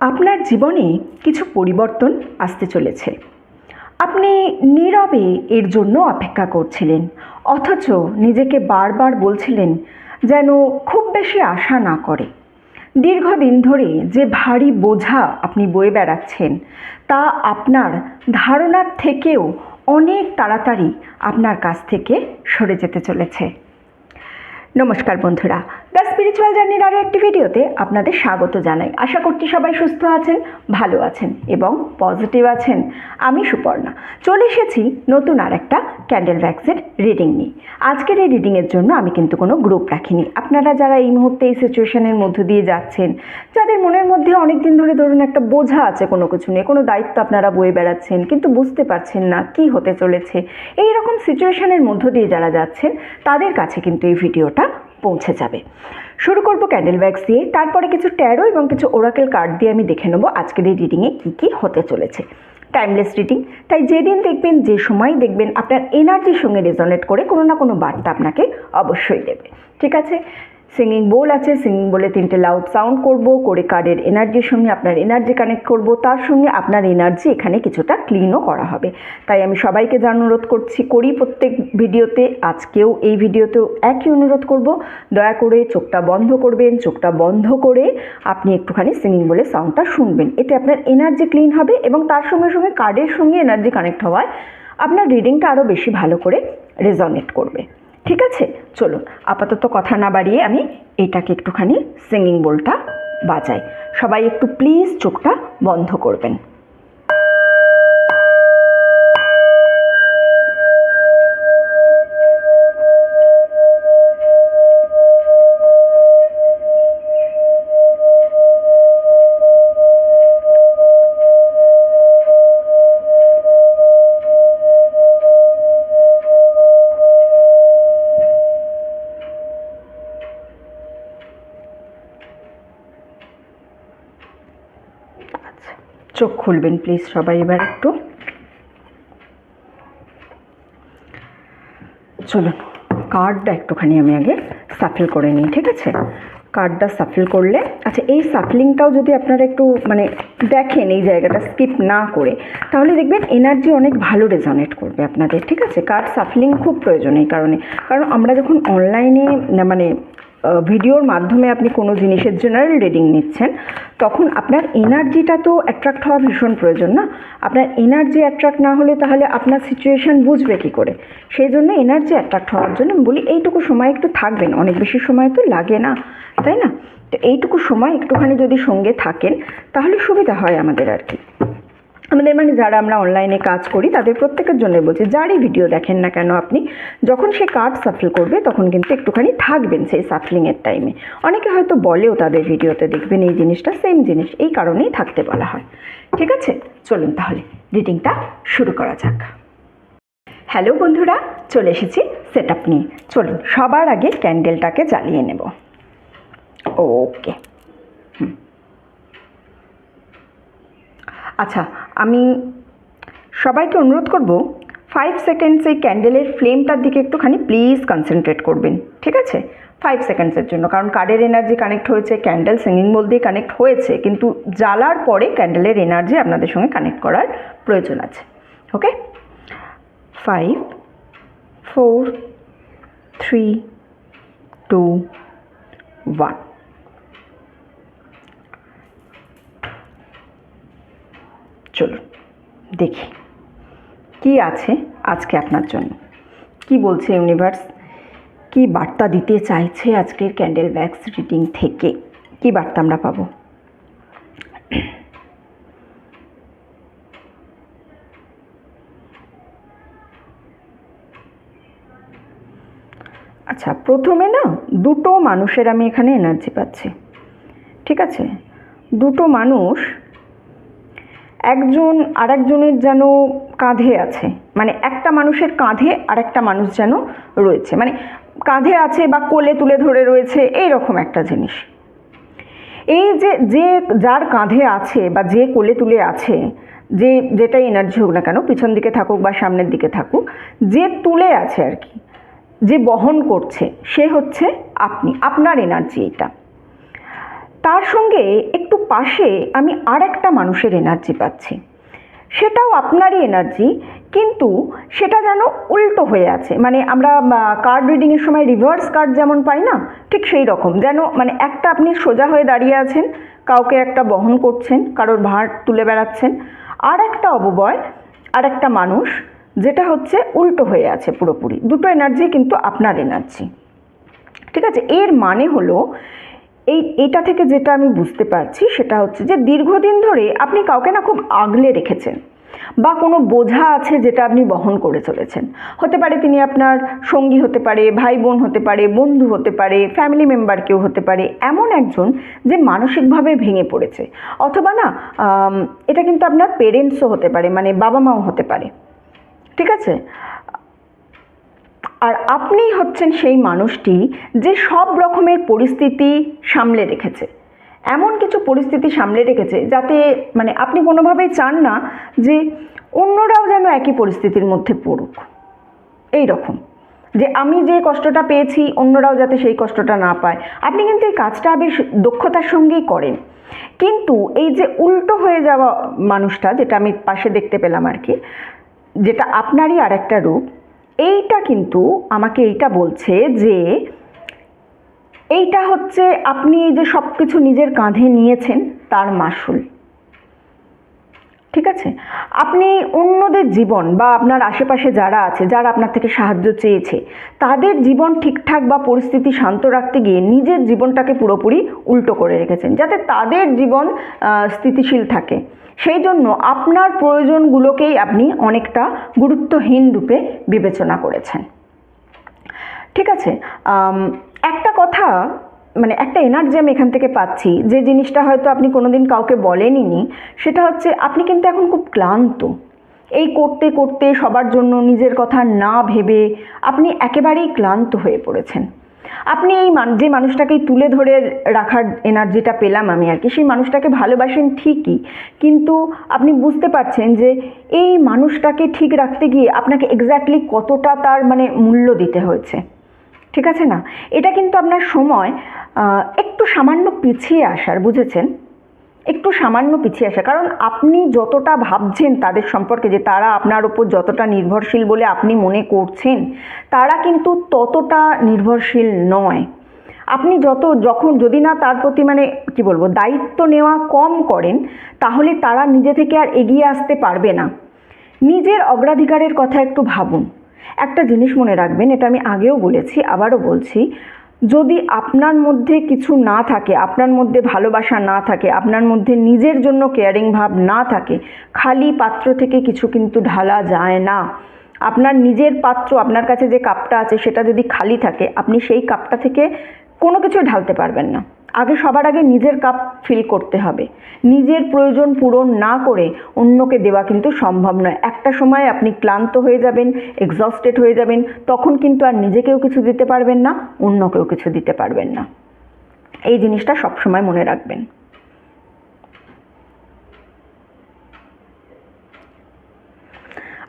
আপনার জীবনে কিছু পরিবর্তন আসতে চলেছে। আপনি নীরবে এর জন্য অপেক্ষা করছিলেন, অথচ নিজেকে বারবার বলছিলেন যেন খুব বেশি আশা না করে। দীর্ঘদিন ধরে যে ভারী বোঝা আপনি বয়ে বেড়াচ্ছেন তা আপনার ধারণার থেকেও অনেক তাড়াতাড়ি আপনার কাছ থেকে সরে যেতে চলেছে। নমস্কার বন্ধুরা, দ্য স্পিরিচুয়াল জার্নির আরও একটি ভিডিওতে আপনাদের স্বাগত জানাই। আশা করছি সবাই সুস্থ আছেন, ভালো আছেন এবং পজিটিভ আছেন। আমি সুপর্ণা চলে এসেছি নতুন আর একটা ক্যান্ডেল ভ্যাক্সের রিডিং নিয়ে। আজকের এই রিডিংয়ের জন্য আমি কিন্তু কোনো গ্রুপ রাখিনি। আপনারা যারা এই মুহূর্তে এই সিচুয়েশনের মধ্য দিয়ে যাচ্ছেন, যাদের মনের মধ্যে অনেক দিন ধরে ধরুন একটা বোঝা আছে কোনো কিছু নিয়ে, কোনো দায়িত্ব আপনারা বয়ে বেড়াচ্ছেন কিন্তু বুঝতে পারছেন না কি হতে চলেছে, এই রকম সিচুয়েশনের মধ্য দিয়ে যারা যাচ্ছেন তাদের কাছে কিন্তু এই ভিডিওটা পৌঁছে যাবে। শুরু করব ক্যান্ডেল ভ্যাক্স দিয়ে, তারপরে কিছু ট্যারো এবং কিছু ওরাকেল কার্ড দিয়ে আমি দেখে নেব আজকের এই রিডিংয়ে কী কী হতে চলেছে। টাইমলেস রিডিং, তাই যেদিন দেখবেন, যে সময় দেখবেন আপনার এনার্জির সঙ্গে রেজনেট করে কোনো না কোনো বার্তা আপনাকে অবশ্যই দেবে। ঠিক আছে, সিঙ্গিং বোল আছে, সিঙ্গিং বলে 3টে লাউড সাউন্ড করব, করে কার্ডের এনার্জির সঙ্গে আপনার এনার্জি কানেক্ট করব, তার সঙ্গে আপনার এনার্জি এখানে কিছুটা ক্লিনও করা হবে। তাই আমি সবাইকে যা অনুরোধ করি প্রত্যেক ভিডিওতে, আজকেও এই ভিডিওতেও একই অনুরোধ করব, দয়া করে চোখটা বন্ধ করবেন। চোখটা বন্ধ করে আপনি একটুখানি সিঙ্গিং বলে সাউন্ডটা শুনবেন, এতে আপনার এনার্জি ক্লিন হবে এবং তার সঙ্গে সঙ্গে কার্ডের সঙ্গে এনার্জি কানেক্ট হওয়ায় আপনার রিডিংটা আরও বেশি ভালো করে রেজনেট করবে। ঠিক আছে, চলুন আপাতত কথা না বাড়িয়ে আমি এটাকে একটুখানি সিঙ্গিং বোলটা বাজাই। সবাই একটু প্লিজ চোখটা বন্ধ করবেন। চোখ খুলবেন প্লিজ সবাই এবার একটু। চলুন কার্ডটা একটুখানি আমি আগে সাফল করে নিই। ঠিক আছে, কার্ডটা সাফল করলে, আচ্ছা এই সাফলিংটাও যদি আপনারা একটু দেখেন, এই জায়গাটা স্কিপ না করে, তাহলে দেখবেন এনার্জি অনেক ভালো রেজনেট করবে আপনাদের। ঠিক আছে, কার্ড সাফলিং খুব প্রয়োজন এই কারণে, কারণ আমরা যখন অনলাইনে ভিডিওর মাধ্যমে আপনি কোনো জিনিসের জেনারেল রিডিং নিচ্ছেন, তখন আপনার এনার্জিটা তো অ্যাট্রাক্ট হওয়া ভীষণ প্রয়োজন না? আপনার এনার্জি অ্যাট্রাক্ট না হলে তাহলে আপনার সিচুয়েশান বুঝবে কী করে? সেই জন্য এনার্জি অ্যাট্রাক্ট হওয়ার জন্য আমি বলি এইটুকু সময় একটু থাকবেন, অনেক বেশি সময় তো লাগে না, তাই না? তো এইটুকু সময় একটুখানি যদি সঙ্গে থাকেন তাহলে সুবিধা হয় আমাদের আর কি। আমাদের যারা আমরা অনলাইনে কাজ করি তাদের প্রত্যেকের জন্য বলছি, যারই ভিডিও দেখেন না কেন আপনি যখন সে কার্ড সাফল করবে তখন কিন্তু একটুখানি থাকবেন সেই সাফলিংয়ের টাইমে। অনেকে হয়তো বলেও তাদের ভিডিওতে, দেখবেন এই জিনিসটা সেম জিনিস, এই কারণেই থাকতে বলা হয়। ঠিক আছে, চলুন তাহলে রিডিংটা শুরু করা যাক। হ্যালো বন্ধুরা, চলে এসেছি সেট আপ নিয়ে। চলুন সবার আগে ক্যান্ডেলটাকে জ্বালিয়ে নেব। ওকে, আচ্ছা আমি সবাইকে অনুরোধ করব 5 সেকেন্ডস এই ক্যান্ডেলের ফ্লেমটার দিকে একটুখানি প্লিজ কনসেন্ট্রেট করবেন। ঠিক আছে, 5 সেকেন্ডসের জন্য, কারণ কার্ডের এনার্জি কানেক্ট হয়েছে, ক্যান্ডেল সিঙ্গিং বোল দিয়ে কানেক্ট হয়েছে, কিন্তু জ্বালার পরে ক্যান্ডেলের এনার্জি আপনাদের সঙ্গে কানেক্ট করার প্রয়োজন আছে। ওকে, 5 4 3 2 1। চলুন দেখি কি আছে আজকে আপনার জন্য, কি বলছে ইউনিভার্স, কি বার্তা দিতে চাইছে আজকের ক্যান্ডেল ভ্যাক্স রিডিং থেকে, কি বার্তা আমরা পাবো। আচ্ছা, প্রথমে না দুটো মানুষের আমি এখানে এনার্জি পাচ্ছি। ঠিক আছে, দুটো মানুষ একজন আরেকজনের যেন কাঁধে আছে, একটা মানুষের কাঁধে আরেকটা মানুষ যেন রয়েছে, কাঁধে আছে বা কোলে তুলে ধরে রয়েছে, এই রকম একটা জিনিস। এই যে যার কাঁধে আছে বা যে কোলে তুলে আছে, যেটাই এনার্জি হোক না কেন, পিছন দিকে থাকুক বা সামনের দিকে থাকুক, যে তুলে আছে আর কি, যে বহন করছে, সে হচ্ছে আপনি, আপনার এনার্জি এটা। তার সঙ্গে একটু পাশে আমি আর একটা মানুষের এনার্জি পাচ্ছি, সেটাও আপনারই এনার্জি, কিন্তু সেটা যেন উল্টো হয়ে আছে। মানে আমরা কার্ড রিডিংয়ের সময় রিভার্স কার্ড যেমন পাই না, ঠিক সেই রকম যেন, মানে একটা আপনি সোজা হয়ে দাঁড়িয়ে আছেন, কাউকে একটা বহন করছেন, কারোর ভার তুলে বেড়াচ্ছেন, আর একটা অববয়, আর একটা মানুষ, যেটা হচ্ছে উল্টো হয়ে আছে পুরোপুরি। দুটো এনার্জি কিন্তু আপনার এনার্জি, ঠিক আছে? এর মানে হলো এইটা থেকে যেটা আমি বুঝতে পারছি সেটা হচ্ছে যে দীর্ঘদিন ধরে আপনি কাউকে না খুব আগলে রেখেছেন, বা কোনো বোঝা আছে যেটা আপনি বহন করে চলেছেন। হতে পারে তিনি আপনার সঙ্গী, হতে পারে ভাই বোন, হতে পারে বন্ধু, হতে পারে ফ্যামিলি মেম্বার, কেউ হতে পারে এমন একজন যে মানসিকভাবে ভেঙে পড়েছে। অথবা না, এটা কিন্তু আপনার পেরেন্টসও হতে পারে, মানে বাবা মাও হতে পারে, ঠিক আছে? আর আপনি হচ্ছেন সেই মানুষটি যে সব রকমের পরিস্থিতি সামলে রেখেছে, এমন কিছু পরিস্থিতি সামলে রেখেছে যাতে মানে আপনি কোনোভাবেই চান না যে অন্যরাও যেন একই পরিস্থিতির মধ্যে পড়ুক। এই রকম যে আমি যে কষ্টটা পেয়েছি অন্যরাও যাতে সেই কষ্টটা না পায়। আপনি কিন্তু এই কাজটা বেশ দক্ষতার সঙ্গেই করেন, কিন্তু এই যে উল্টো হয়ে যাওয়া মানুষটা, যেটা আমি পাশে দেখতে পেলাম আর কি, যেটা আপনারই আর একটা রূপ, এইটা কিন্তু আমাকে এইটা বলছে যে এইটা হচ্ছে আপনি যে সব কিছু নিজের কাঁধে নিয়েছেন তার মাসুল, ঠিক আছে? আপনি অন্যদের জীবন বা আপনার আশেপাশে যারা আছে, যারা আপনার থেকে সাহায্য চেয়েছে, তাদের জীবন ঠিকঠাক বা পরিস্থিতি শান্ত রাখতে গিয়ে নিজের জীবনটাকে পুরোপুরি উল্টো করে রেখেছেন যাতে তাদের জীবন স্থিতিশীল থাকে। সেই জন্য আপনার প্রয়োজনগুলোকেই আপনি অনেকটা গুরুত্বহীন রূপে বিবেচনা করেছেন, ঠিক আছে? একটা কথা, মানে একটা এনার্জি আমি এখান থেকে পাচ্ছি, যে জিনিসটা হয়তো আপনি কোনোদিন কাউকে বলেনইনি, সেটা হচ্ছে আপনি কিন্তু এখন খুব ক্লান্ত। এই করতে করতে সবার জন্য নিজের কথা না ভেবে আপনি একেবারেই ক্লান্ত হয়ে পড়েছেন। আপনি এই যে মানুষটাকেই তুলে ধরে রাখার এনার্জিটা পেলাম আমি আর কি, সেই মানুষটাকে ভালোবাসেন ঠিকই, কিন্তু আপনি বুঝতে পারছেন যে এই মানুষটাকে ঠিক রাখতে গিয়ে আপনাকে এক্স্যাক্টলি কতটা তার মানে মূল্য দিতে হয়েছে, ঠিক আছে না? এটা কিন্তু আপনার সময় একটু সামান্য পিছিয়ে আসার, বুঝেছেন? একটু সামান্য পিছিয়ে আসা, কারণ আপনি যতটা ভাবছেন তাদের সম্পর্কে যে তারা আপনার উপর যতটা নির্ভরশীল বলে আপনি মনে করছেন, তারা কিন্তু ততটা নির্ভরশীল নয়। আপনি যখন যদি না তার প্রতি মানে কি বলবো, দায়িত্ব নেওয়া কম করেন, তাহলে তারা নিজে থেকে আর এগিয়ে আসতে পারবে না। নিজের অগ্রাধিকারের কথা একটু ভাবুন। একটা জিনিস মনে রাখবেন, এটা আমি আগেও বলেছি, আবারও বলছি, যদি আপনার মধ্যে কিছু না থাকে, আপনার মধ্যে ভালোবাসা না থাকে, আপনার মধ্যে নিজের জন্য কেয়ারিং ভাব না থাকে, খালি পাত্র থেকে কিছু কিন্তু ঢালা যায় না। আপনার নিজের পাত্র, আপনার কাছে যে কাপটা আছে সেটা যদি খালি থাকে, আপনি সেই কাপটা থেকে কোনো কিছু ঢালতে পারবেন না। সবার আগে নিজের কাপ ফিল করতে হবে। নিজের প্রয়োজন পূরণ না করে অন্যকে দেওয়া কিন্তু সম্ভব নয়। একটা সময় আপনি ক্লান্ত হয়ে যাবেন, এক্সস্টেড হয়ে যাবেন, তখন কিন্তু আর নিজেকেও কিছু দিতে পারবেন না, অন্যকেও কিছু দিতে পারবেন না। এই জিনিসটা সবসময় মনে রাখবেন।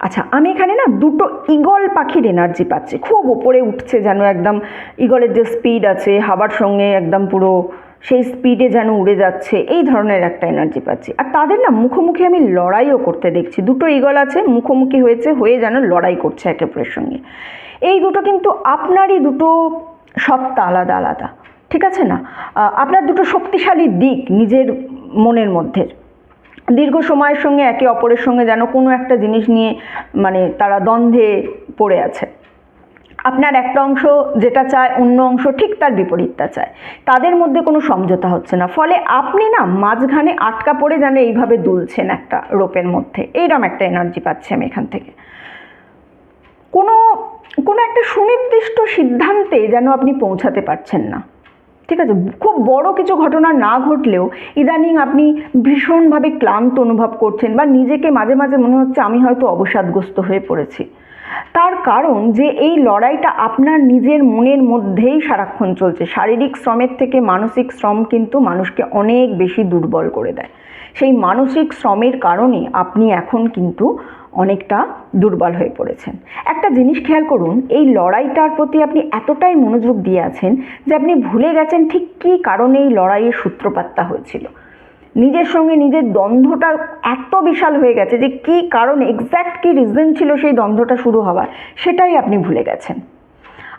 আচ্ছা, আমি এখানে না দুটো ঈগল পাখির এনার্জি পাচ্ছি, খুব ওপরে উঠছে যেন, একদম ঈগলের যে স্পিড আছে হাওয়ার সঙ্গে একদম পুরো সেই স্পিডে যেন উড়ে যাচ্ছে, এই ধরনের একটা এনার্জি পাচ্ছি। আর তাদের না মুখোমুখি আমি লড়াইও করতে দেখছি, দুটো ঈগল আছে, মুখোমুখি হয়ে যেন লড়াই করছে একে অপরের সঙ্গে। এই দুটো কিন্তু আপনারই দুটো সত্তা, আলাদা আলাদা, ঠিক আছে না? আপনার দুটো শক্তিশালী দিক নিজের মনের মধ্যে, দীর্ঘ সময়ের সঙ্গে একে অপরের সঙ্গে যেন কোনো একটা জিনিস নিয়ে মানে তারা দ্বন্দ্বে পড়ে আছে। আপনার একটা অংশ যেটা চায়, অন্য অংশ ঠিক তার বিপরীতটা চায়, তাদের মধ্যে কোনো সমঝোতা হচ্ছে না, ফলে আপনি না মাঝখানে আটকা পড়ে যেন এইভাবে দুলছেন একটা রোপের মধ্যে। এইরকম একটা এনার্জি পাচ্ছি আমি এখান থেকে। কোনো একটা সুনির্দিষ্ট সিদ্ধান্তে যেন আপনি পৌঁছাতে পারছেন না, ঠিক আছে? খুব বড় কিছু ঘটনা না ঘটলেও ইদানিং আপনি ভীষণভাবে ক্লান্ত অনুভব করছেন, বা নিজেকে মাঝে মাঝে মনে হচ্ছে আমি হয়তো অবসাদগ্রস্ত হয়ে পড়েছি। তার কারণ যে এই লড়াইটা আপনার নিজের মনের মধ্যেই সারাক্ষণ চলছে। শারীরিক শ্রমের থেকে মানসিক শ্রম কিন্তু মানুষকে অনেক বেশি দুর্বল করে দেয়। সেই মানসিক শ্রমের কারণে আপনি এখন কিন্তু অনেকটা দুর্বল হয়ে পড়েছেন। একটা জিনিস খেয়াল করুন, এই লড়াইটার প্রতি আপনি এতটাই মনোযোগ দিয়ে আছেন যে আপনি ভুলে গেছেন ঠিক কী কারণে এই লড়াইয়ের সূত্রপাতটা হয়েছিল। নিজের সঙ্গে নিজের দ্বন্দ্বটা এত বিশাল হয়ে গেছে যে কী কারণে, এক্স্যাক্ট কী রিজন ছিল সেই দ্বন্দ্বটা শুরু হওয়ার, সেটাই আপনি ভুলে গেছেন।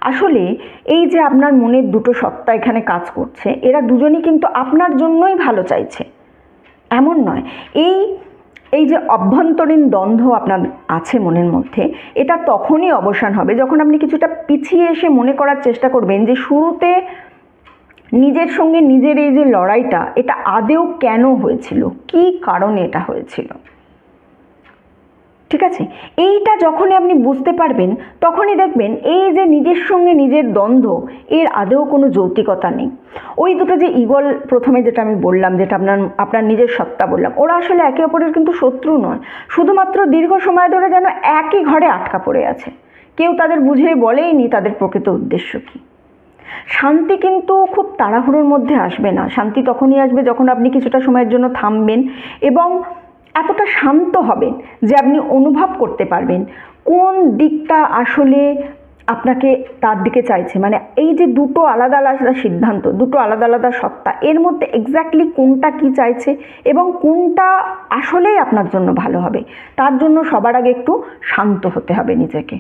আসলে এই যে আপনার মনের দুটো সত্তা এখানে কাজ করছে, এরা দুজনই কিন্তু আপনার জন্যই ভালো চাইছে, এমন নয়। এই যে অভ্যন্তরীণ দ্বন্দ্ব আপনার আছে মনের মধ্যে, এটা তখনই অবসান হবে যখন আপনি কিছুটা পিছিয়ে এসে মনে করার চেষ্টা করবেন যে শুরুতে নিজের সঙ্গে নিজের এই যে লড়াইটা, এটা আদেও কেন হয়েছিল, কী কারণে এটা হয়েছিল। ঠিক আছে, এইটা যখনই আপনি বুঝতে পারবেন তখনই দেখবেন এই যে নিজের সঙ্গে নিজের দ্বন্দ্ব, এর আদেও কোনো যৌক্তিকতা নেই। ওই দুটো যে ঈগল প্রথমে যেটা আমি বললাম, যেটা আপনার নিজের সত্তা বললাম, ওরা আসলে একে অপরের কিন্তু শত্রু নয়, শুধুমাত্র দীর্ঘ সময় ধরে যেন একই ঘরে আটকা পড়ে আছে। কেউ তাদের বুঝিয়ে বলেইনি তাদের প্রকৃত উদ্দেশ্য কী। শান্তি কিন্তু খুব তাড়াহুড়োর মধ্যে আসবে না, শান্তি তখনই আসবে যখন আপনি কিছুটা সময়ের জন্য থামবেন এবং এতটা শান্ত হবেন যে আপনি অনুভব করতে পারবেন কোন দিকটা আসলে আপনাকে তার দিকে চাইছে। মানে এই যে দুটো আলাদা আলাদা সিদ্ধান্ত, দুটো আলাদা আলাদা সত্তা, এর মধ্যে এক্স্যাক্টলি কোনটা কি চাইছে এবং কোনটা আসলেই আপনার জন্য ভালো হবে, তার জন্য সবার আগে একটু শান্ত হতে হবে নিজেকে।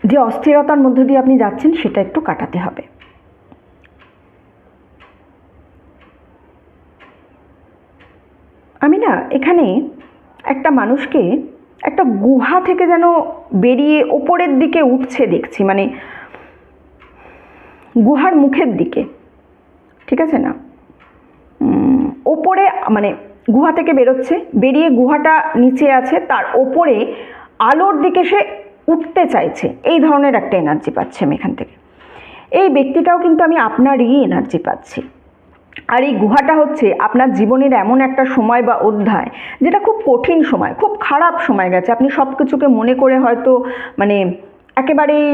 যে অস্থিরতার মধ্য দিয়ে আপনি যাচ্ছেন সেটা একটু কাটাতে হবে। আমি না এখানে একটা মানুষকে একটা গুহা থেকে যেন বেরিয়ে ওপরের দিকে উঠছে দেখছি, মানে গুহার মুখের দিকে, ঠিক আছে না, ওপরে মানে গুহা থেকে বেরোচ্ছে, বেরিয়ে গুহাটা নিচে আছে, তার ওপরে আলোর দিকে সে উঠতে চাইছে, এই ধরনের একটা এনার্জি পাচ্ছি আমি এখান থেকে। এই ব্যক্তিটাও কিন্তু আমি আপনারই এনার্জি পাচ্ছি। আর এই গুহাটা হচ্ছে আপনার জীবনের এমন একটা সময় বা অধ্যায় যেটা খুব কঠিন সময়, খুব খারাপ সময় গেছে। আপনি সব কিছুকে মনে করে হয়তো মানে একেবারেই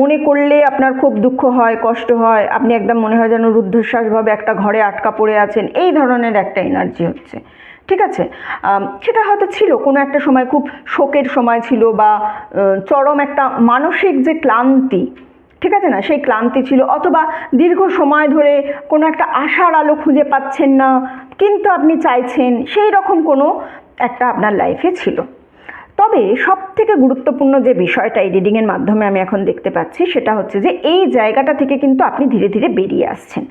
মনে করলে আপনার খুব দুঃখ হয়, কষ্ট হয়, আপনি একদম মনে হয় যেন রুদ্ধশ্বাসভাবে একটা ঘরে আটকা পড়ে আছেন, এই ধরনের একটা এনার্জি হচ্ছে। ঠিক আছে, সেটা হয়তো ছিল কোনো একটা সময় খুব শোকের সময় ছিল, বা চরম একটা মানসিক যে ক্লান্তি, ঠিক আছে না, সেই ক্লান্তি ছিল, অথবা দীর্ঘ সময় ধরে কোনো একটা আশার আলো খুঁজে পাচ্ছেন না কিন্তু আপনি চাইছেন, সেই রকম কোনো একটা আপনার লাইফে ছিল। তবে সব থেকে গুরুত্বপূর্ণ যে বিষয়টা এই রিডিংয়ের মাধ্যমে আমি এখন দেখতে পাচ্ছি সেটা হচ্ছে যে এই জায়গাটা থেকে কিন্তু আপনি ধীরে ধীরে বেরিয়ে আসছেন।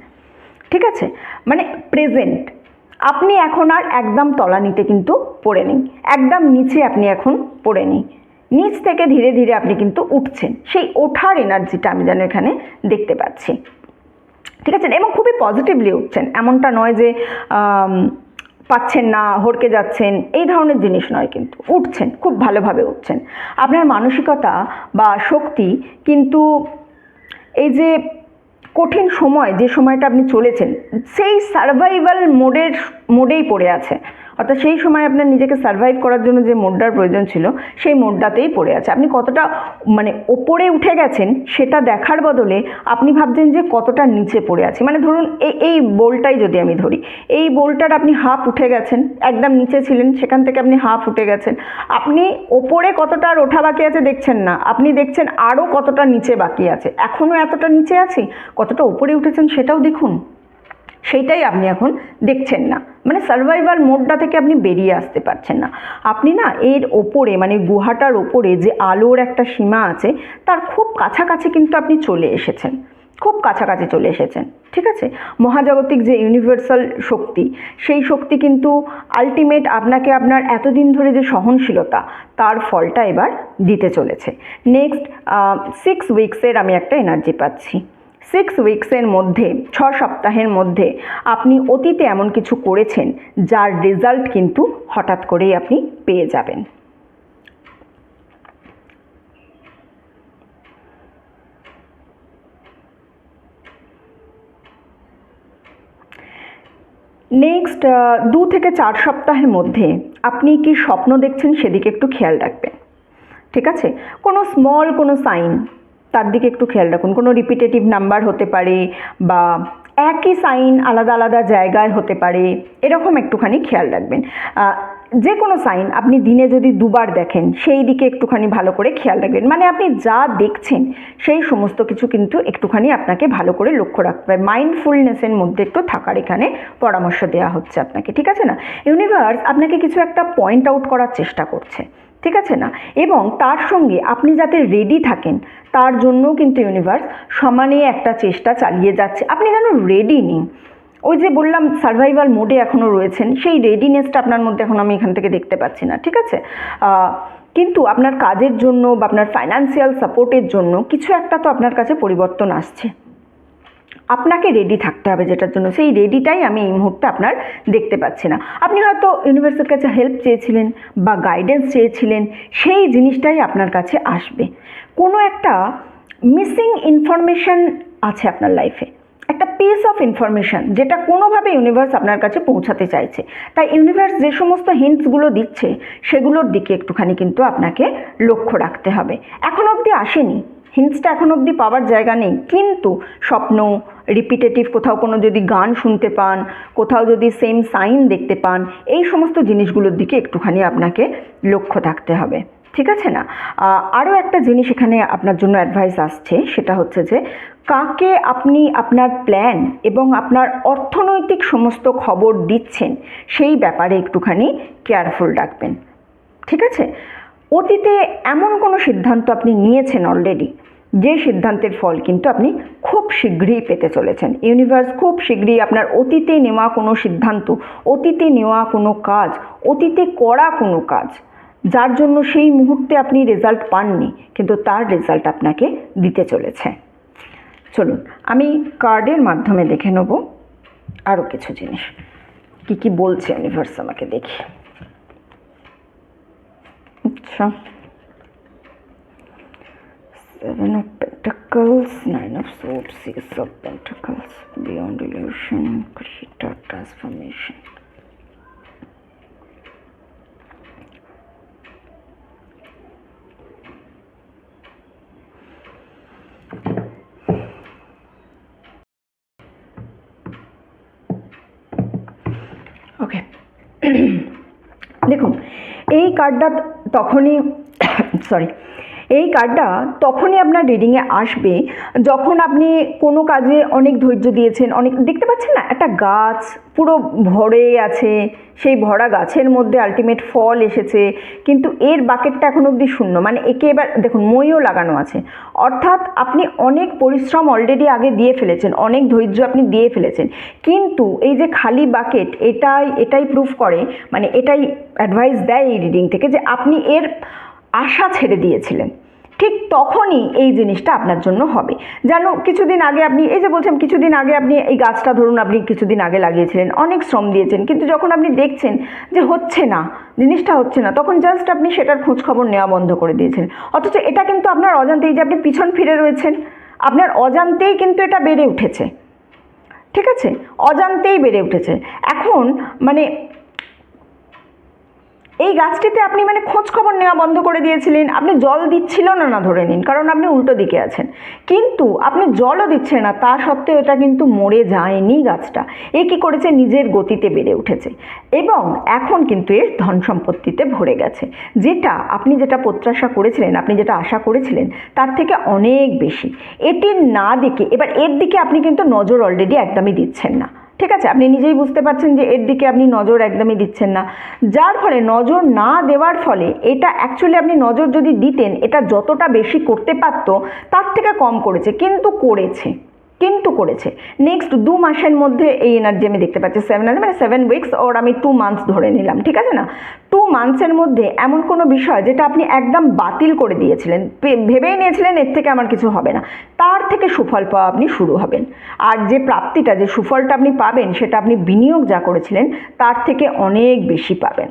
ঠিক আছে, মানে প্রেজেন্ট, আপনি এখন আর একদম তলানিতে কিন্তু পড়ে নেই, একদম নিচে আপনি এখন পড়ে নেই, নিচ থেকে ধীরে ধীরে আপনি কিন্তু উঠছেন, সেই ওঠার এনার্জিটা আমি যেন এখানে দেখতে পাচ্ছি। ঠিক আছে, এবং খুবই পজিটিভলি উঠছেন, এমনটা নয় যে পাচ্ছেন না, হড়কে যাচ্ছেন, এই ধরনের জিনিস নয়, কিন্তু উঠছেন, খুব ভালোভাবে উঠছেন। আপনার মানসিকতা বা শক্তি কিন্তু এই যে কঠিন সময়, যে সময়টা আপনি চলেছেন, সেই সার্ভাইভাল মোডেই পড়ে আছে, অর্থাৎ সেই সময় আপনার নিজেকে সার্ভাইভ করার জন্য যে মোডটার প্রয়োজন ছিল সেই মোডটাতেই পড়ে আছে। আপনি কতটা মানে ওপরে উঠে গেছেন সেটা দেখার বদলে আপনি ভাবছেন যে কতটা নিচে পড়ে আছে। মানে ধরুন এই বোলটাই যদি আমি ধরি, এই বোলটার আপনি হাফ উঠে গেছেন, একদম নিচে ছিলেন, সেখান থেকে আপনি হাফ উঠে গেছেন, আপনি ওপরে কতটা আর ওঠা বাকি আছে দেখছেন না, আপনি দেখছেন আরও কতটা নিচে বাকি আছে, এখনও এতটা নিচে আছি, কতটা ওপরে উঠেছেন সেটাও দেখুন, সেইটাই আপনি এখন দেখছেন না। মানে সার্ভাইভাল মোডটা থেকে আপনি বেরিয়ে আসতে পারছেন না। আপনি না এর ওপরে, মানে গুহাটার ওপরে যে আলোর একটা সীমা আছে তার খুব কাছাকাছি কিন্তু আপনি চলে এসেছেন, খুব কাছাকাছি চলে এসেছেন। ঠিক আছে, মহাজাগতিক যে ইউনিভার্সাল শক্তি, সেই শক্তি কিন্তু আলটিমেট আপনাকে আপনার এতদিন ধরে যে সহনশীলতা, তার ফলটা এবার দিতে চলেছে। নেক্সট 6 উইকসের আমি একটা এনার্জি পাচ্ছি। 6 উইকসের মধ্যে, 6 সপ্তাহের মধ্যে আপনি অতীতে এমন কিছু করেছেন যার রেজাল্ট কিন্তু হঠাৎ করেই আপনি পেয়ে যাবেন। নেক্সট 2 থেকে 4 সপ্তাহের মধ্যে আপনি কি স্বপ্ন দেখছেন সেদিকে একটু খেয়াল রাখবেন। ঠিক আছে, কোনো স্মল কোনো সাইন, তার দিকে একটু খেয়াল রাখুন। কোনো রিপিটেটিভ নাম্বার হতে পারে, বা একই সাইন আলাদা আলাদা জায়গায় হতে পারে, এরকম একটুখানি খেয়াল রাখবেন। যে কোনো সাইন আপনি দিনে যদি দুবার দেখেন সেই দিকে একটুখানি ভালো করে খেয়াল রাখবেন, মানে আপনি যা দেখছেন সেই সমস্ত কিছু কিন্তু একটুখানি আপনাকে ভালো করে লক্ষ্য রাখতে হবে। মাইন্ডফুলনেসের মধ্যে একটু থাকার এখানে পরামর্শ দেওয়া হচ্ছে আপনাকে, ঠিক আছে না? ইউনিভার্স আপনাকে কিছু একটা পয়েন্ট আউট করার চেষ্টা করছে, ঠিক আছে না? এবং তার সঙ্গে আপনি যাতে রেডি থাকেন তার জন্য কিন্তু ইউনিভার্স সমানে একটা চেষ্টা চালিয়ে যাচ্ছে। আপনি যেন রেডি নিন, ওই যে বললাম সার্ভাইভাল মোডে এখনও রয়েছেন, সেই রেডিনেসটা আপনার মধ্যে এখন আমি এখান থেকে দেখতে পাচ্ছি না, ঠিক আছে? কিন্তু আপনার কাজের জন্য বা আপনার ফাইন্যান্সিয়াল সাপোর্টের জন্য কিছু একটা তো আপনার কাছে পরিবর্তন আসছে, আপনাকে রেডি থাকতে হবে যেটার জন্য, সেই রেডিটাই আমি এই মুহূর্তে আপনার দেখতে পাচ্ছি না। আপনি হয়তো ইউনিভার্সের কাছে হেল্প চেয়েছিলেন বা গাইডেন্স চেয়েছিলেন, সেই জিনিসটাই আপনার কাছে আসবে। কোনো একটা মিসিং ইনফরমেশন আছে আপনার লাইফে, একটা পিস অফ ইনফরমেশান যেটা কোনোভাবে ইউনিভার্স আপনার কাছে পৌঁছাতে চাইছে, তাই ইউনিভার্স যে সমস্ত হিন্টসগুলো দিচ্ছে সেগুলোর দিকে একটুখানি কিন্তু আপনাকে লক্ষ্য রাখতে হবে। এখন অবধি আসেনি হিন্টসটা, এখন অবধি পাওয়ার জায়গা নেই, কিন্তু স্বপ্ন, রিপিটেটিভ কোথাও কোনো যদি গান শুনতে পান, কোথাও যদি সেম সাইন দেখতে পান, এই সমস্ত জিনিসগুলোর দিকে একটুখানি আপনাকে লক্ষ্য থাকতে হবে, ঠিক আছে না? আরও একটা জিনিস এখানে আপনার জন্য অ্যাডভাইস আসছে, সেটা হচ্ছে যে কাকে আপনি আপনার প্ল্যান এবং আপনার অর্থনৈতিক সমস্ত খবর দিচ্ছেন সেই ব্যাপারে একটুখানি কেয়ারফুল রাখবেন, ঠিক আছে? অতীতে এমন কোনো সিদ্ধান্ত আপনি নিয়েছেন অলরেডি, যে সিদ্ধান্তের ফল কিন্তু আপনি খুব শীঘ্রই পেতে চলেছেন। ইউনিভার্স খুব শীঘ্রই আপনার অতীতে নেওয়া কোনো সিদ্ধান্ত, অতীতে নেওয়া কোনো কাজ, অতীতে করা কোনো কাজ যার জন্য সেই মুহূর্তে আপনি রেজাল্ট পাননি, কিন্তু তার রেজাল্ট আপনাকে দিতে চলেছে। চলুন আমি কার্ডের মাধ্যমে দেখে নেব আরও কিছু জিনিস, কি কি বলছে ইউনিভার্স আমাকে, দেখি। আচ্ছা, 7 of Pentacles, 9 of Swords, 6 of Pentacles, Beyond Illusion, Creator Transformation. ওকে, দেখুন এই কার্ডটা তখনই এই কার্ডটা তখনই আপনার রিডিংয়ে আসবে যখন আপনি কোনো কাজে অনেক ধৈর্য দিয়েছেন, অনেক, দেখতে পাচ্ছেন না একটা গাছ পুরো ভরে আছে, সেই ভরা গাছের মধ্যে আলটিমেট ফল এসেছে, কিন্তু এর বাকেটটা এখন অবধি শূন্য, মানে একে এবার দেখুন মইও লাগানো আছে, অর্থাৎ আপনি অনেক পরিশ্রম অলরেডি আগে দিয়ে ফেলেছেন, অনেক ধৈর্য আপনি দিয়ে ফেলেছেন, কিন্তু এই যে খালি বাকেট এটাই প্রুফ করে, মানে এটাই অ্যাডভাইস দেয় এই রিডিং থেকে যে আপনি এর আশা ছেড়ে দিয়েছিলেন। ঠিক তখনই এই জিনিসটা আপনার জন্য হবে। যেন কিছুদিন আগে আপনি, এই যে বলছেন কিছুদিন আগে আপনি এই গাছটা ধরুন আপনি কিছুদিন আগে লাগিয়েছিলেন, অনেক শ্রম দিয়েছেন, কিন্তু যখন আপনি দেখছেন যে হচ্ছে না, জিনিসটা হচ্ছে না, তখন জাস্ট আপনি সেটার খোঁজখবর নেওয়া বন্ধ করে দিয়েছেন। অথচ এটা কিন্তু আপনার অজান্তেই, যে আপনি পিছন ফিরে রয়েছেন, আপনার অজান্তেই কিন্তু এটা বেড়ে উঠেছে, ঠিক আছে? অজান্তেই বেড়ে উঠেছে। এখন মানে এই গাছটিতে আপনি মানে খোঁজ খবর নেওয়া বন্ধ করে দিয়েছিলেন, আপনি জল দিচ্ছিল না ধরে নিন, কারণ আপনি উল্টো দিকে আছেন, কিন্তু আপনি জলও দিচ্ছেন না, তা সত্ত্বেও এটা কিন্তু মরে যায়নি গাছটা, এ কী করেছে, নিজের গতিতে বেড়ে উঠেছে এবং এখন কিন্তু এর ধন সম্পত্তিতে ভরে গেছে, যেটা আপনি যেটা প্রত্যাশা করেছিলেন, আপনি যেটা আশা করেছিলেন তার থেকে অনেক বেশি। এটি না দেখে এবার এর দিকে আপনি কিন্তু নজর অলরেডি একদমই দিচ্ছেন না, ঠিক আছে? আপনি নিজেই বুঝতে পারছেন যে এর দিকে আপনি নজর একদমই দিচ্ছেন না, যার ফলে নজর না দেওয়ার ফলে এটা অ্যাকচুয়ালি আপনি নজর যদি দিতেন এটা যতটা বেশি করতে পারত তার থেকে কম করেছে, কিন্তু করেছে। নেক্সট 2 মাসের মধ্যে এই এনার্জি আমি দেখতে পাচ্ছি, 7 মানে 7 উইকস ওর আমি 2 মান্থস ধরে নিলাম, ঠিক আছে না? 2 মান্থসের মধ্যে এমন কোনো বিষয় যেটা আপনি একদম বাতিল করে দিয়েছিলেন, ভেবেই নিয়েছিলেন এর থেকে আমার কিছু হবে না, তার থেকে সুফল পাওয়া আপনি শুরু হবেন। আর যে প্রাপ্তিটা, যে সুফলটা আপনি পাবেন, সেটা আপনি বিনিয়োগ যা করেছিলেন তার থেকে অনেক বেশি পাবেন,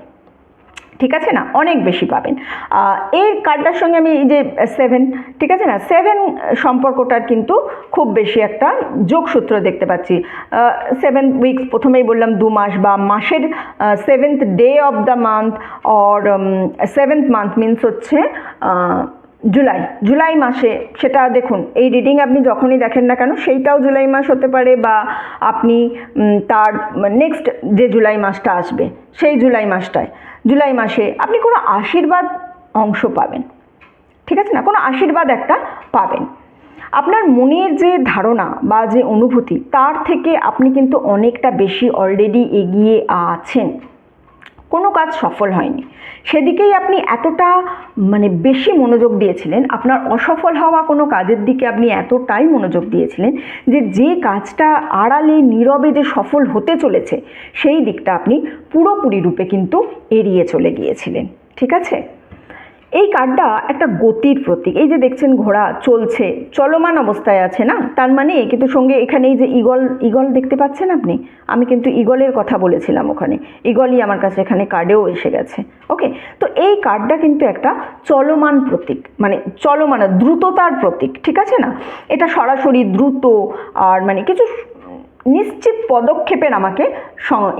ঠিক আছে না? অনেক বেশি পাবেন। এই কার্ডটার সঙ্গে আমি এই যে 7, ঠিক আছে না, 7 সম্পর্কটার কিন্তু খুব বেশি একটা যোগসূত্র দেখতে পাচ্ছি। 7 উইকস, প্রথমেই বললাম 2 মাস বা মাসের 7th day of the month or 7th month means হচ্ছে জুলাই মাসে, সেটা দেখুন এই রিডিং আপনি যখনই দেখেন না কেন সেইটাও জুলাই মাস হতে পারে, বা আপনি তার নেক্সট যে জুলাই মাসটা আসবে সেই জুলাই মাসে আপনি কোনো আশীর্বাদ অংশ পাবেন, ঠিক আছে না, কোনো আশীর্বাদ একটা পাবেন। আপনার মনের যে ধারণা বা যে অনুভূতি তার থেকে আপনি কিন্তু অনেকটা বেশি অলরেডি এগিয়ে আছেন। কোনো কাজ সফল হয়নি, সেদিকেই আপনি এতটা বেশি মনোযোগ দিয়েছিলেন, আপনার অসফল হওয়া কোনো কাজের দিকে আপনি এতটাই মনোযোগ দিয়েছিলেন যে কাজটা আড়ালে নীরবে যে সফল হতে চলেছে সেই দিকটা আপনি পুরোপুরি রূপে কিন্তু এড়িয়ে চলে গিয়েছিলেন, ঠিক আছে। এই কার্ডটা একটা গতির প্রতীক। এই যে দেখছেন ঘোড়া চলছে, চলমান অবস্থায় আছে না, তার মানে কিন্তু সঙ্গে এখানে এই যে ঈগল দেখতে পাচ্ছেন আপনি, আমি কিন্তু ঈগলের কথা বলেছিলাম, ওখানে ঈগলই আমার কাছে এখানে কার্ডেও এসে গেছে। ওকে, তো এই কার্ডটা কিন্তু একটা চলমান প্রতীক, চলমান দ্রুততার প্রতীক, ঠিক আছে না। এটা সরাসরি দ্রুত আর কিছু নিশ্চিত পদক্ষেপের আমাকে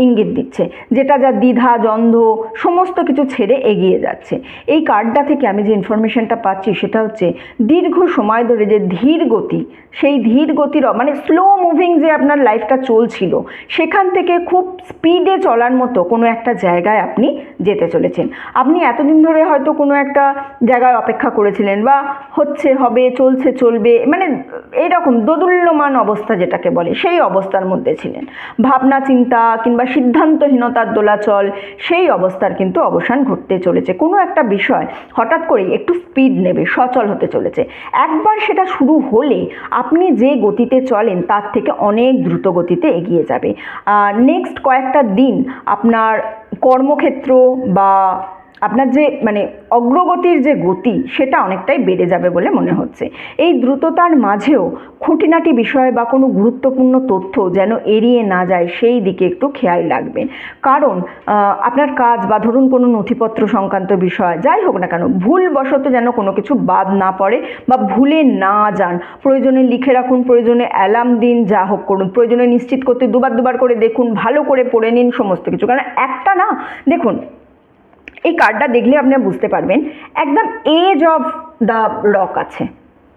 ইঙ্গিত দিচ্ছে, যেটা যা দ্বিধা দ্বন্দ্ব সমস্ত কিছু ছেড়ে এগিয়ে যাচ্ছে। এই কার্ডটা থেকে আমি যে ইনফরমেশনটা পাচ্ছি সেটা হচ্ছে দীর্ঘ সময় ধরে যে ধীর গতি, সেই ধীর গতির স্লো মুভিং যে আপনার লাইফটা চলছিল সেখান থেকে খুব স্পিডে চলার মতো কোনো একটা জায়গায় আপনি যেতে চলেছেন। আপনি এতদিন ধরে হয়তো কোনো একটা জায়গায় অপেক্ষা করেছিলেন, বা হচ্ছে হবে চলছে চলবে এইরকম দোদুল্যমান অবস্থা যেটাকে বলে সেই অবস্থার মধ্যে ছিলেন। ভাবনা চিন্তা কিংবা সিদ্ধান্তহীনতার দোলাচল, সেই অবস্থার কিন্তু অবসান ঘটতে চলেছে। কোনো একটা বিষয় হঠাৎ করেই একটু স্পিড নেবে, সচল হতে চলেছে। একবার সেটা শুরু হলে আপনি যে গতিতে চলেন তার থেকে অনেক দ্রুত গতিতে এগিয়ে যাবে। নেক্সট কয়েকটা দিন আপনার কর্মক্ষেত্র বা আপনার যে অগ্রগতির যে গতি সেটা অনেকটাই বেড়ে যাবে বলে মনে হচ্ছে। এই দ্রুততার মাঝেও খুঁটিনাটি বিষয় বা কোনো গুরুত্বপূর্ণ তথ্য যেন এড়িয়ে না যায় সেই দিকে একটু খেয়াল রাখবেন, কারণ আপনার কাজ বা ধরুন কোনো নথিপত্র সংক্রান্ত বিষয় যাই হোক না কেন, ভুলবশত যেন কোনো কিছু বাদ না পড়ে বা ভুলে না যান। প্রয়োজনে লিখে রাখুন, প্রয়োজনে অ্যালার্ম দিন, যা হোক করুন, প্রয়োজনে নিশ্চিত করতে দুবার করে দেখুন, ভালো করে পড়ে নিন সমস্ত কিছু, কারণ একটা না দেখুন এই কার্ডটা দেখলে আপনি বুঝতে পারবেন একদম এজ অফ দ্য রক আছে,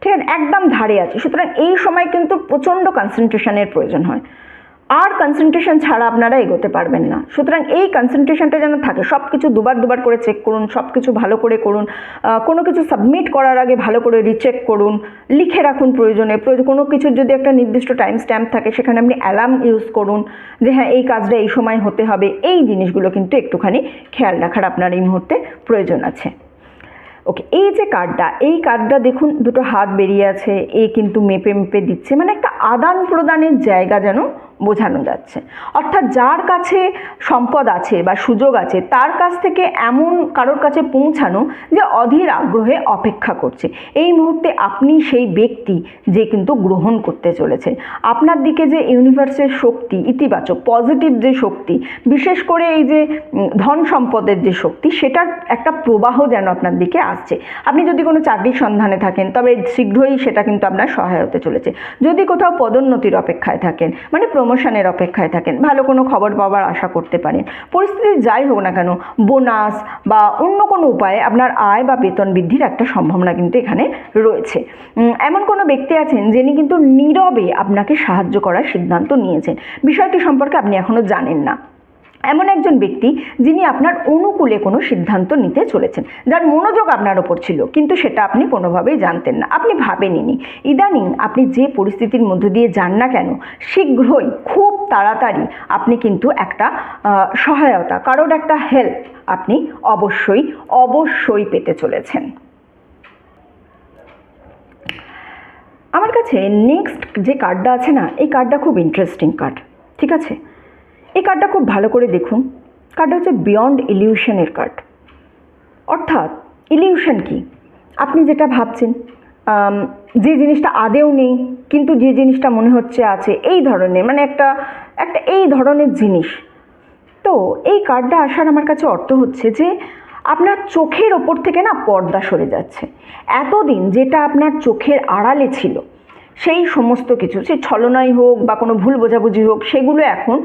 ঠিক আছে, একদম ধারে আছে। সুতরাং এই সময় কিন্তু প্রচণ্ড কনসেন্ট্রেশনের প্রয়োজন হয়, আর কনসেন্ট্রেশন ছাড়া আপনারা এগোতে পারবেন না। সুতরাং এই কনসেন্ট্রেশনটা যেন থাকে, সব কিছু দুবার করে চেক করুন, সব কিছু ভালো করে করুন, কোনো কিছু সাবমিট করার আগে ভালো করে রিচেক করুন, লিখে রাখুন প্রয়োজনে কোনো কিছুর যদি একটা নির্দিষ্ট টাইম স্ট্যাম্প থাকে সেখানে আপনি অ্যালার্ম ইউজ করুন যে হ্যাঁ এই কাজটা এই সময় হতে হবে। এই জিনিসগুলো কিন্তু একটুখানি খেয়াল রাখার আপনার এই মুহূর্তে প্রয়োজন আছে। ওকে, এই যে এই কার্ডটা দেখুন দুটো হাত বেরিয়ে আছে, এ কিন্তু মেপে দিচ্ছে, একটা আদান প্রদানের জায়গা যেন বোঝানো যাচ্ছে। অর্থাৎ যার কাছে সম্পদ আছে বা সুযোগ আছে তার কাছ থেকে এমন কারোর কাছে পৌঁছানো যে অধীর আগ্রহে অপেক্ষা করছে। এই মুহূর্তে আপনি সেই ব্যক্তি যে কিন্তু গ্রহণ করতে চলেছে। আপনার দিকে যে ইউনিভার্সের শক্তি, ইতিবাচক পজিটিভ যে শক্তি, বিশেষ করে এই যে ধন সম্পদের যে শক্তি, সেটার একটা প্রবাহ যেন আপনার দিকে আসছে। আপনি যদি কোনো চাকরির সন্ধানে থাকেন তবে শীঘ্রই সেটা কিন্তু আপনার সহায় হতে চলেছে। যদি কোথাও পদোন্নতির অপেক্ষায় থাকেন, প্রমোশনের অপেক্ষায় থাকেন, ভালো কোনো খবর পাওয়ার আশা করতে পারেন। পরিস্থিতি যাই হোক না কেন, বোনাস বা অন্য কোনো উপায়ে আপনার আয় বা বেতন বৃদ্ধির একটা সম্ভাবনা কিন্তু এখানে রয়েছে। এমন কোনো ব্যক্তি আছেন যিনি কিন্তু নীরবে আপনাকে সাহায্য করার সিদ্ধান্ত নিয়েছেন, বিষয়টি সম্পর্কে আপনি এখনো জানেন না। এমন একজন ব্যক্তি যিনি আপনার অনুকূলে কোনো সিদ্ধান্ত নিতে চলেছেন, যার মনোযোগ আপনার ওপর ছিল কিন্তু সেটা আপনি কোনোভাবেই জানতেন না, আপনি ভাবেননি। ইদানিং আপনি যে পরিস্থিতির মধ্য দিয়ে যান না কেন, শীঘ্রই খুব তাড়াতাড়ি আপনি কিন্তু একটা সহায়তা, কারোর একটা হেল্প আপনি অবশ্যই পেতে চলেছেন। আমার কাছে নেক্সট যে কার্ডটা আছে না, এই কার্ডটা খুব ইন্টারেস্টিং কার্ড, ঠিক আছে। এই কার্ডটা খুব ভালো করে দেখুন। কার্ডটা হচ্ছে বিয়ন্ড ইলিউশনের কার্ড। অর্থাৎ ইলিউশন কি? আপনি যেটা ভাবছেন, যে জিনিসটা আদেও নেই কিন্তু যে জিনিসটা মনে হচ্ছে আছে, এই ধরনের একটা এই ধরনের জিনিস। তো এই কার্ডটা আসার আমার কাছে অর্থ হচ্ছে যে আপনার চোখের ওপর থেকে না পর্দা সরে যাচ্ছে। এতদিন যেটা আপনার চোখের আড়ালে ছিল সেই সমস্ত কিছু, সে ছলনাই হোক বা কোনো ভুল বোঝাবুঝি হোক, সেগুলো এখন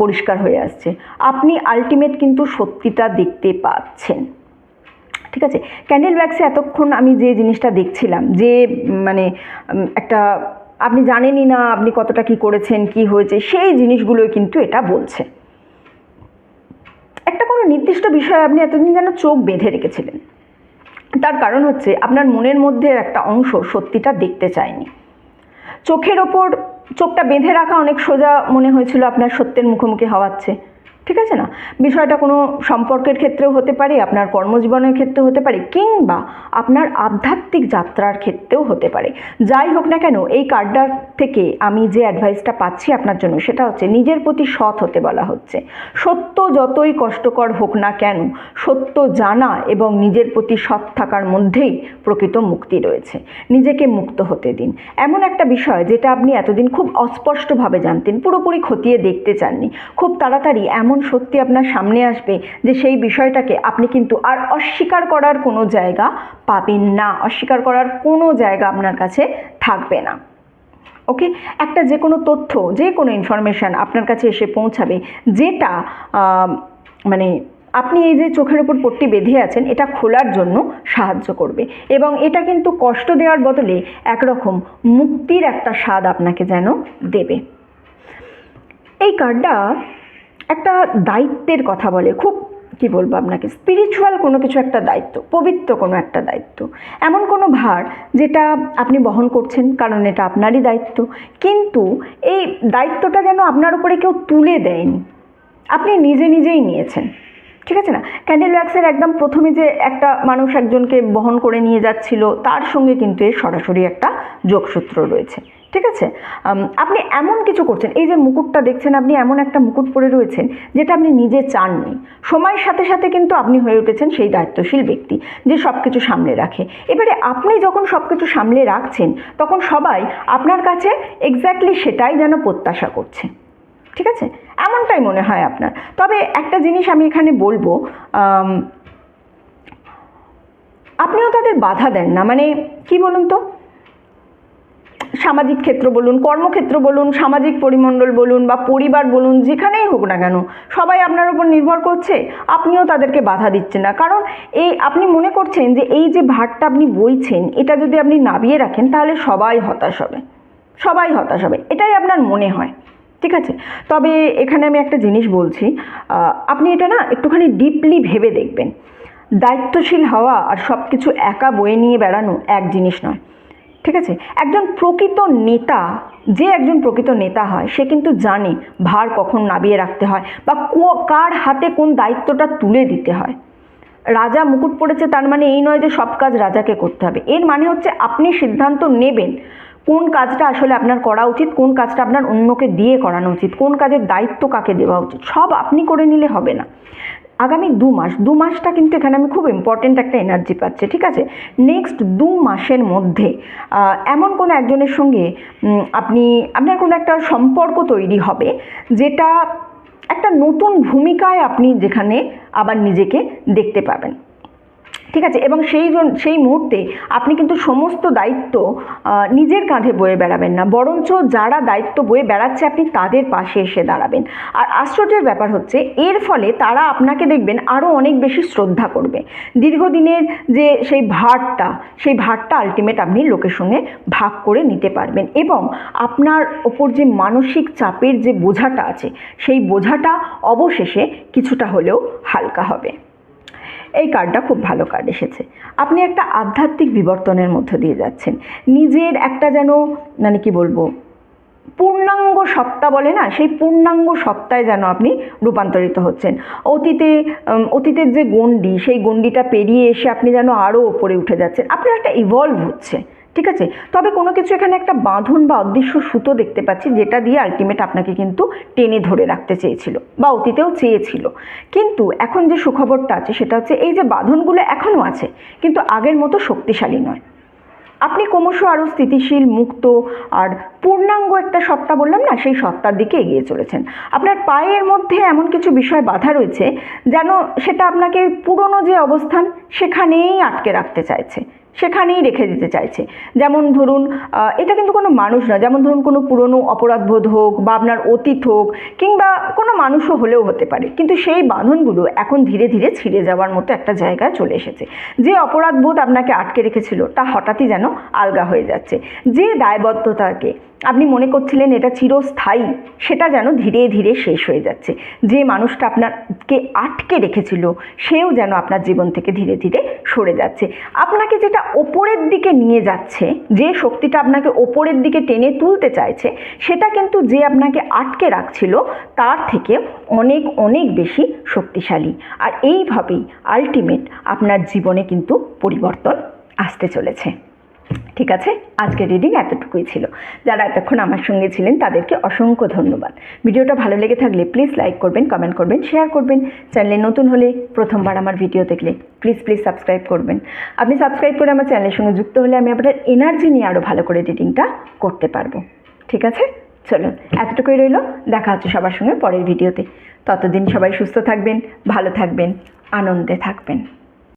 পরিষ্কার হয়ে আসছে। আপনি আলটিমেট কিন্তু সত্যিটা দেখতে পাচ্ছেন। ঠিক আছে, ক্যান্ডেল ওয়্যাক্সে এতক্ষণ আমি যে জিনিসটা দেখছিলাম, যে মানে একটা আপনি জানেনই না আপনি কতটা কি করেছেন, কি হয়েছে, সেই জিনিসগুলোই কিন্তু এটা বলছে। একটা কোনো নির্দিষ্ট বিষয়ে আপনি এতদিন যেন চোখ বেঁধে রেখেছিলেন। তার কারণ হচ্ছে আপনার মনের মধ্যে একটা অংশ সত্যিটা দেখতে চায়নি। চোখের ওপর চোখটা বেঁধে রাখা অনেক সোজা মনে হয়েছিল আপনার সত্যের মুখোমুখি হওয়াচ্ছে, ঠিক আছে না? বিষয়টা কোনো সম্পর্কের ক্ষেত্রেও হতে পারে, আপনার কর্মজীবনের ক্ষেত্রেও হতে পারে, কিংবা আপনার আধ্যাত্মিক যাত্রার ক্ষেত্রেও হতে পারে। যাই হোক না কেন, এই কার্ডটার থেকে আমি যে অ্যাডভাইসটা পাচ্ছি আপনার জন্য সেটা হচ্ছে নিজের প্রতি সৎ হতে বলা হচ্ছে। সত্য যতই কষ্টকর হোক না কেন, সত্য জানা এবং নিজের প্রতি সৎ থাকার মধ্যেই প্রকৃত মুক্তি রয়েছে। নিজেকে মুক্ত হতে দিন। এমন একটা বিষয় যেটা আপনি এতদিন খুব অস্পষ্টভাবে জানতেন, পুরোপুরি খতিয়ে দেখতে চাননি, খুব তাড়াতাড়ি এমন সত্যি আপনার সামনে আসবে যে সেই বিষয়টাকে আপনি কিন্তু আর অস্বীকার করার কোনো জায়গা পাবেন না, অস্বীকার করার কোনো জায়গা আপনার কাছে থাকবে না। ওকে, একটা যে কোনো তথ্য, যে কোনো ইনফরমেশান আপনার কাছে এসে পৌঁছাবে যেটা মানে আপনি এই যে চোখের ওপর পট্টি বেঁধে আছেন এটা খোলার জন্য সাহায্য করবে, এবং এটা কিন্তু কষ্ট দেওয়ার বদলে একরকম মুক্তির একটা স্বাদ আপনাকে যেন দেবে। এই কার্ডটা একটা দায়িত্বের কথা বলে, খুব কি বলবো আপনাকে, স্পিরিচুয়াল কোনো কিছু একটা দায়িত্ব, পবিত্র কোনো একটা দায়িত্ব, এমন কোনো ভার যেটা আপনি বহন করছেন, কারণ এটা আপনারই দায়িত্ব, কিন্তু এই দায়িত্বটা যেন আপনার উপরে কেউ তুলে দেয়নি, আপনি নিজে নিজেই নিয়েছেন, ঠিক আছে না? ক্যান্ডেল ওয়্যাক্সের একদম প্রথমে যে একটা মানুষ একজনকে বহন করে নিয়ে যাচ্ছিল, তার সঙ্গে কিন্তু এর সরাসরি একটা যোগসূত্র রয়েছে, ঠিক আছে? আপনি এমন কিছু করছেন, এই যে মুকুটটা দেখছেন, আপনি এমন একটা মুকুট পরে রয়েছেন যেটা আপনি নিজে চাননি। সময়ের সাথে সাথে কিন্তু আপনি হয়ে উঠেছেন সেই দায়িত্বশীল ব্যক্তি যে সব কিছু সামলে রাখে। এবারে আপনি যখন সব কিছু সামলে রাখছেন তখন সবাই আপনার কাছে এক্স্যাক্টলি সেটাই যেন প্রত্যাশা করছে, ঠিক আছে? এমনটাই মনে হয় আপনার। তবে একটা জিনিস আমি এখানে বলবো, আপনিও তাদের বাধা দেন না, মানে কি বলুন তো, সামাজিক ক্ষেত্র বলুন, কর্মক্ষেত্র বলুন, সামাজিক পরিমণ্ডল বলুন বা পরিবার বলুন, যেখানেই হোক না কেন সবাই আপনার উপর নির্ভর করছে, আপনিও তাদেরকে বাধা দিচ্ছেন না। কারণ এই আপনি মনে করছেন যে এই যে ভারটা আপনি বইছেন এটা যদি আপনি নাবিয়ে রাখেন তাহলে সবাই হতাশ হবে, সবাই হতাশ হবে, এটাই আপনার মনে হয়, ঠিক আছে? তবে এখানে আমি একটা জিনিস বলছি, আপনি এটা না একটুখানি ডিপলি ভেবে দেখবেন। দায়িত্বশীল হওয়া আর সব কিছু একা বয়ে নিয়ে বেড়ানো এক জিনিস নয়, ঠিক আছে? একজন প্রকৃত নেতা, যে একজন প্রকৃত নেতা হয় সে কিন্তু জানে ভার কখন নাবিয়ে রাখতে হয় বা কার হাতে কোন দায়িত্বটা তুলে দিতে হয়। রাজা মুকুট পড়েছে তার মানে এই নয় যে সব কাজ রাজাকে করতে হবে, এর মানে হচ্ছে আপনি সিদ্ধান্ত নেবেন কোন কাজটা আসলে আপনার করা উচিত, কোন কাজটা আপনার অন্যকে দিয়ে করানো উচিত, কোন কাজের দায়িত্ব কাকে দেওয়া উচিত, সব আপনি করে নিলে হবে না। আগামী 2 মাসটা কিন্তু এখানে আমি খুব ইম্পর্টেন্ট একটা এনার্জি পাচ্ছি, ঠিক আছে? নেক্সট 2 মাসের মধ্যে এমন কোনো একজনের সঙ্গে আপনার কোনো একটা সম্পর্ক তৈরি হবে যেটা একটা নতুন ভূমিকায় আপনি যেখানে আবার নিজেকে দেখতে পাবেন, ঠিক আছে? এবং সেই মুহূর্তে আপনি কিন্তু সমস্ত দায়িত্ব নিজের কাঁধে বয়ে বেড়াবেন না, বরঞ্চ যারা দায়িত্ব বয়ে বেড়াচ্ছে আপনি তাদের পাশে এসে দাঁড়াবেন। আর আশ্চর্যের ব্যাপার হচ্ছে এর ফলে তারা আপনাকে দেখবেন আরও অনেক বেশি শ্রদ্ধা করবে। দীর্ঘদিনের যে সেই ভারটা আলটিমেট আপনি লোকের সঙ্গে ভাগ করে নিতে পারবেন, এবং আপনার ওপর যে মানসিক চাপের যে বোঝাটা আছে সেই বোঝাটা অবশেষে কিছুটা হলেও হালকা হবে। এই কার্ডটা খুব ভালো কার্ড এসেছে। আপনি একটা আধ্যাত্মিক বিবর্তনের মধ্য দিয়ে যাচ্ছেন, নিজের একটা যেন মানে কি বলবো, পূর্ণাঙ্গ সত্তা বলে না, সেই পূর্ণাঙ্গ সত্তায় যেন আপনি রূপান্তরিত হচ্ছেন। অতীতের যে গণ্ডি, সেই গণ্ডিটা পেরিয়ে এসে আপনি যেন আরও ওপরে উঠে যাচ্ছেন, আপনার একটা ইভলভ হচ্ছে, ঠিক আছে? তবে কোনো কিছু এখানে একটা বাঁধন বা অদৃশ্য সুতো দেখতে পাচ্ছি যেটা দিয়ে আলটিমেট আপনাকে কিন্তু টেনে ধরে রাখতে চেয়েছিল বা অতীতেও চেয়েছিল, কিন্তু এখন যে সুখবরটা আছে সেটা হচ্ছে এই যে বাঁধনগুলো এখনও আছে কিন্তু আগের মতো শক্তিশালী নয়। আপনি ক্রমশ আরও স্থিতিশীল, মুক্ত আর পূর্ণাঙ্গ একটা সত্তা বললাম না, সেই সত্তার দিকে এগিয়ে চলেছেন। আপনার পায়ের মধ্যে এমন কিছু বিষয় বাধা রয়েছে যেন সেটা আপনাকে পুরনো যে অবস্থান সেখানেই আটকে রাখতে চাইছে, সেখানেই রেখে দিতে চাইছে। যেমন ধরুন এটা কিন্তু কোনো মানুষ না, যেমন ধরুন কোনো পুরনো অপরাধবোধ হোক বা আপনার অতীত হোক কিংবা কোনো মানুষও হলেও হতে পারে, কিন্তু সেই বাঁধনগুলো এখন ধীরে ধীরে ছিঁড়ে যাওয়ার মতো একটা জায়গায় চলে এসেছে। যে অপরাধবোধ আপনাকে আটকে রেখেছিল তা হঠাৎই যেন আলগা হয়ে যাচ্ছে। যে দায়বদ্ধতাকে আপনি মনে করছিলেন এটা চিরস্থায়ী, সেটা যেন ধীরে ধীরে শেষ হয়ে যাচ্ছে। যে মানুষটা আপনাকে আটকে রেখেছিল সেও যেন আপনার জীবন থেকে ধীরে ধীরে সরে যাচ্ছে। আপনাকে যেটা ওপরের দিকে নিয়ে যাচ্ছে, যে শক্তিটা আপনাকে ওপরের দিকে টেনে তুলতে চাইছে, সেটা কিন্তু যে আপনাকে আটকে রাখছিল তার থেকে অনেক অনেক বেশি শক্তিশালী। আর এইভাবেই আলটিমেট আপনার জীবনে কিন্তু পরিবর্তন আসতে চলেছে। ঠিক আছে, আজকের রিডিং এতটুকুই ছিল। যারা এতক্ষণ আমার সঙ্গে ছিলেন তাদেরকে অসংখ্য ধন্যবাদ। ভিডিওটা ভালো লেগে থাকলে প্লিজ লাইক করবেন, কমেন্ট করবেন, শেয়ার করবেন। চ্যানেলে নতুন হলে, প্রথমবার আমার ভিডিও দেখলে প্লিজ সাবস্ক্রাইব করবেন। আপনি সাবস্ক্রাইব করে আমার চ্যানেলের সঙ্গে যুক্ত হলে আমি আপনার এনার্জি নিয়ে আরও ভালো করে রিডিংটা করতে পারবো। ঠিক আছে, চলুন এতটুকুই রইল। দেখা হচ্ছে সবার সঙ্গে পরের ভিডিওতে। ততদিন সবাই সুস্থ থাকবেন, ভালো থাকবেন, আনন্দে থাকবেন।